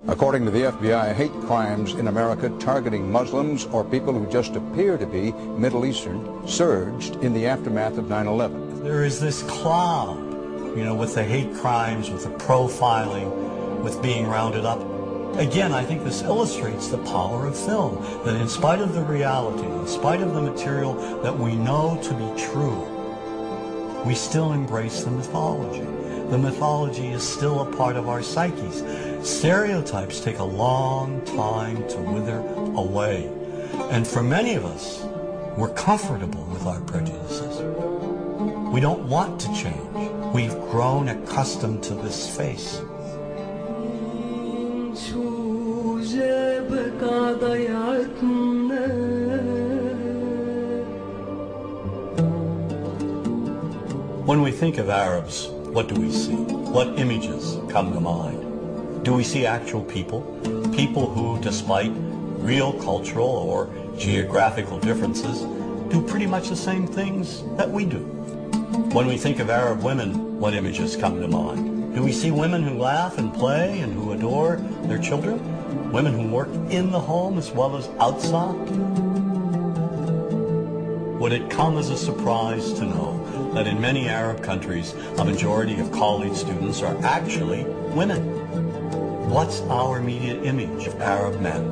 According to the FBI, hate crimes in America targeting Muslims or people who just appear to be Middle Eastern surged in the aftermath of 9/11. There is this cloud, with the hate crimes, with the profiling, with being rounded up. Again, I think this illustrates the power of film, that in spite of the reality, in spite of the material that we know to be true, we still embrace the mythology. The mythology is still a part of our psyches. Stereotypes take a long time to wither away. And for many of us, we're comfortable with our prejudices. We don't want to change. We've grown accustomed to this face. When we think of Arabs, what do we see? What images come to mind? Do we see actual people? People who, despite real cultural or geographical differences, do pretty much the same things that we do. When we think of Arab women, what images come to mind? Do we see women who laugh and play and who adore their children? Women who work in the home as well as outside? Would it come as a surprise to know that in many Arab countries, a majority of college students are actually women? What's our immediate image of Arab men?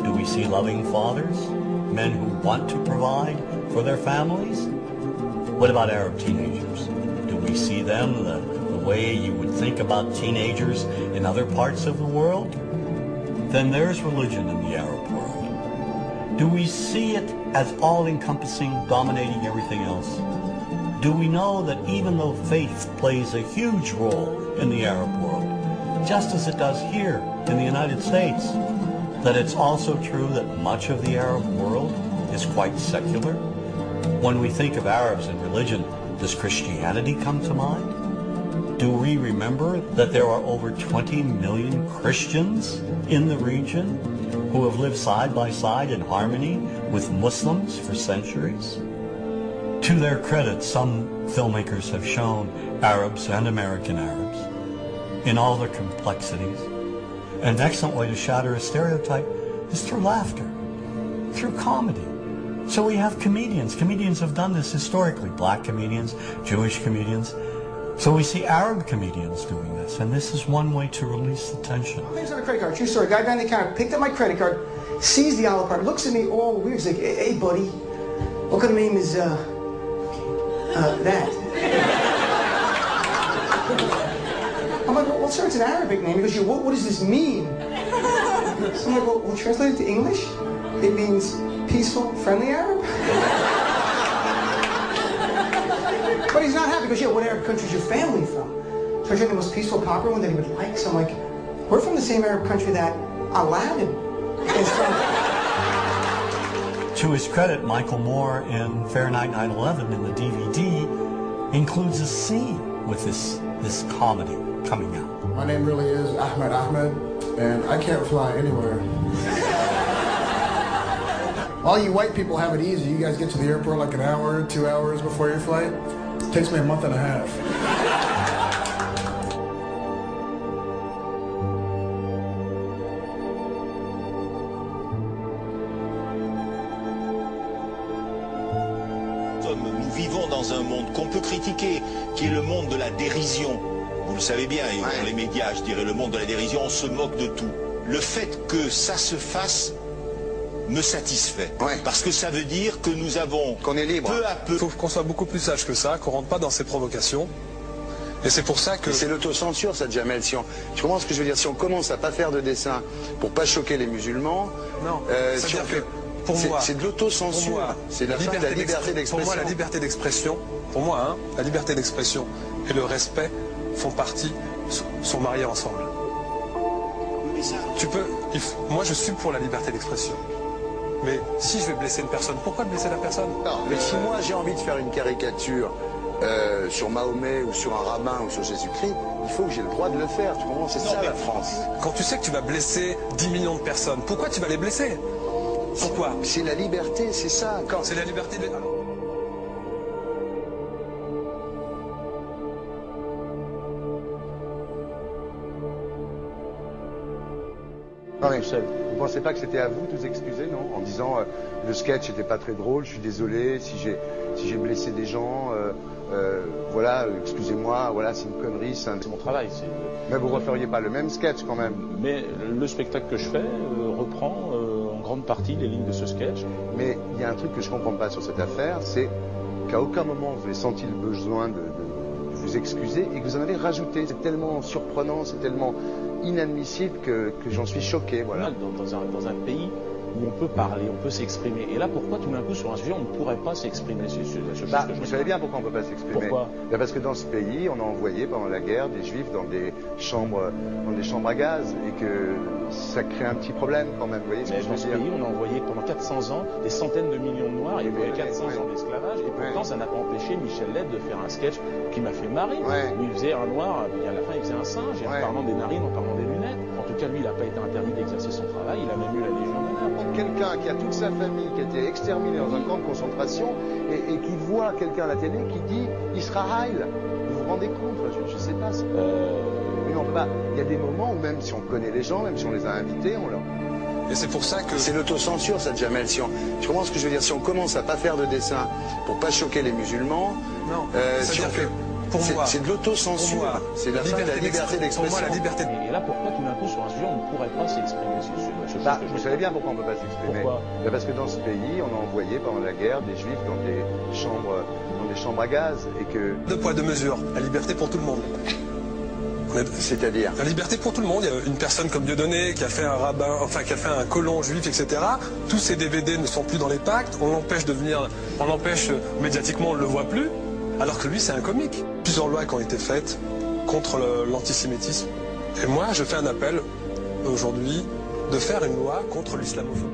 Do we see loving fathers? Men who want to provide for their families? What about Arab teenagers? Do we see them the way you would think about teenagers in other parts of the world? Then there's religion in the Arab world. Do we see it as all-encompassing, dominating everything else? Do we know that even though faith plays a huge role in the Arab world, just as it does here in the United States, that it's also true that much of the Arab world is quite secular? When we think of Arabs and religion, does Christianity come to mind? Do we remember that there are over 20 million Christians in the region who have lived side by side in harmony with Muslims for centuries? To their credit, some filmmakers have shown Arabs and American Arabs in all their complexities. An excellent way to shatter a stereotype is through laughter, through comedy. So we have comedians. Comedians have done this historically. Black comedians, Jewish comedians. So we see Arab comedians doing this, and this is one way to release the tension. My name's on a credit card, true story. Guy behind the counter picked up my credit card, sees the Olive Garden, looks at me all weird. He's like, hey, buddy, what kind of name is, that? I'm like, well, sir, it's an Arabic name. He goes, what does this mean? So I'm like, well, translate it to English. It means peaceful, friendly Arab. But he's not happy. He goes, yeah, what Arab country is your family from? So I tried the most peaceful, popular one that he would like. So I'm like, we're from the same Arab country that Aladdin is from. To his credit, Michael Moore in Fahrenheit 9/11 in the DVD includes a scene with this comedy coming out. My name really is Ahmed Ahmed, and I can't fly anywhere. All you white people have it easy. You guys get to the airport like an hour, 2 hours before your flight. It takes me a month and a half. Nous vivons dans un monde qu'on peut critiquer, qui est le monde de la dérision. Vous le savez bien, et dans les médias, je dirais le monde de la dérision, on se moque de tout. Le fait que ça se fasse me satisfait. Parce que ça veut dire que nous avons, qu'on est libre, peu à peu... Il faut qu'on soit beaucoup plus sage que ça, qu'on rentre pas dans ces provocations. Et c'est pour ça que... C'est l'autocensure, ça, Jamel. Tu comprends ce que je veux dire? Si on commence à pas faire de dessin pour pas choquer les musulmans... Non, si on fait... Pour moi, c'est de l'autocensure. C'est la liberté d'expression. Pour moi, la liberté d'expression, la liberté d'expression et le respect font partie, sont mariés ensemble. Moi, je suis pour la liberté d'expression. Mais si je vais blesser une personne, pourquoi blesser la personne? Non, mais si moi j'ai envie de faire une caricature sur Mahomet ou sur un rabbin ou sur Jésus-Christ, il faut que j'ai le droit de le faire. Tu comprends? C'est ça la France. Quand tu sais que tu vas blesser 10 millions de personnes, pourquoi tu vas les blesser? Pourquoi? C'est la liberté, c'est ça. C'est la liberté de... Non, mais tout seul. vous pensez pas que c'était à vous de vous excuser, non? En disant le sketch n'était pas très drôle, je suis désolé si j'ai blessé des gens, voilà, excusez-moi, voilà, c'est une connerie, c'est mon travail. Mais vous referiez pas le même sketch quand même? Mais le spectacle que je fais reprend en grande partie les lignes de ce sketch. Mais il y a un truc que je comprends pas sur cette affaire, c'est qu'à aucun moment vous avez senti le besoin de vous excuser et que vous en avez rajouté. C'est tellement surprenant, c'est tellement inadmissible que j'en suis choqué. Voilà. Dans un pays où on peut parler, on peut s'exprimer. Et là, pourquoi tout d'un coup, sur un sujet, on ne pourrait pas s'exprimer sur ce sujet? Vous savez bien pourquoi on ne peut pas s'exprimer. Pourquoi? Parce que dans ce pays, on a envoyé pendant la guerre des juifs dans des chambres à gaz et que ça crée un petit problème quand même. Vous voyez ce que je veux dire? Dans ce pays, on a envoyé pendant 400 ans des centaines de millions de Noirs. Il y a eu 400 ans d'esclavage. Et pourtant, ça n'a pas empêché Michel Leb de faire un sketch qui m'a fait marrer. Où il faisait un Noir, et à la fin, il faisait un singe. Et en parlant des narines, en parlant des lunettes. En tout cas, lui, il n'a pas été interdit d'exercer son travail. Il a même eu la Légion d'honneur. Quelqu'un qui a toute sa famille qui a été exterminée dans un camp de concentration et qui voit quelqu'un à la télé qui dit Israël, vous vous rendez compte? Je ne sais pas. Mais non, il y a des moments où même si on connaît les gens, même si on les a invités, on leur... Et c'est pour ça que... C'est l'autocensure, ça, Jamel. Tu comprends ce que je veux dire? Si on commence à pas faire de dessin pour pas choquer les musulmans... Non, si on fait... Pour moi, c'est de l'autocensure. C'est la fin de la liberté d'expression. Pour moi, la liberté. Et là, pourquoi tout d'un coup, sur un sujet, on ne pourrait pas s'exprimer sur ce sujet? Vous savez bien pourquoi on ne peut pas s'exprimer. Pourquoi? Parce que dans ce pays, on a envoyé pendant la guerre des juifs dans des chambres à gaz et que... Deux poids, deux mesures. La liberté pour tout le monde. C'est-à-dire? La liberté pour tout le monde. Il y a une personne comme Dieudonné qui a fait un rabbin, enfin qui a fait un colon juif, etc. Tous ces DVD ne sont plus dans les pactes. On l'empêche de venir, on l'empêche médiatiquement, on ne le voit plus. Alors que lui, c'est un comique. Plusieurs lois qui ont été faites contre l'antisémitisme. Et moi, je fais un appel aujourd'hui de faire une loi contre l'islamophobie.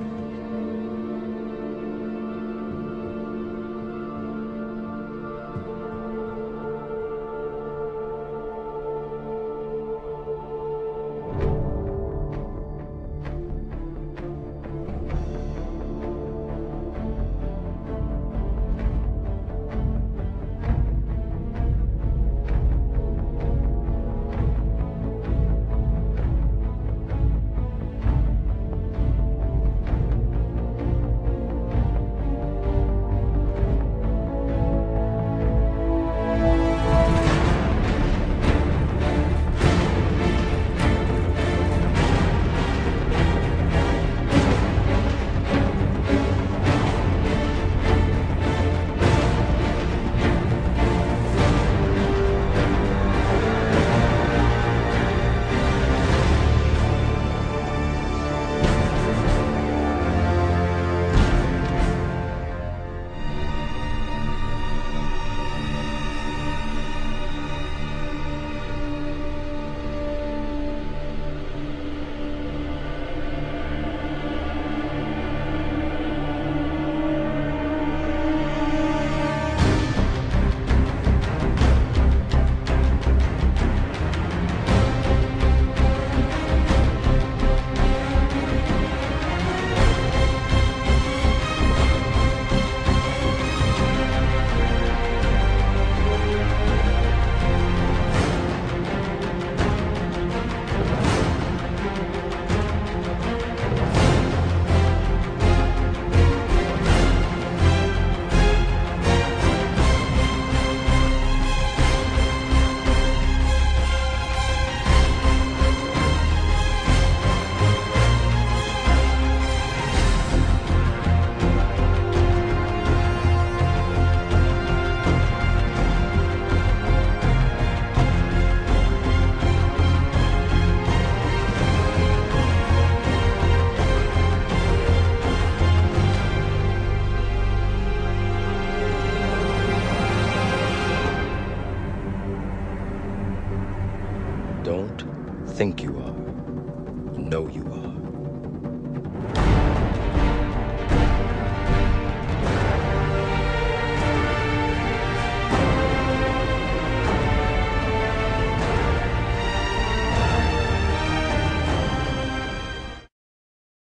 Don't think you are. Know you are.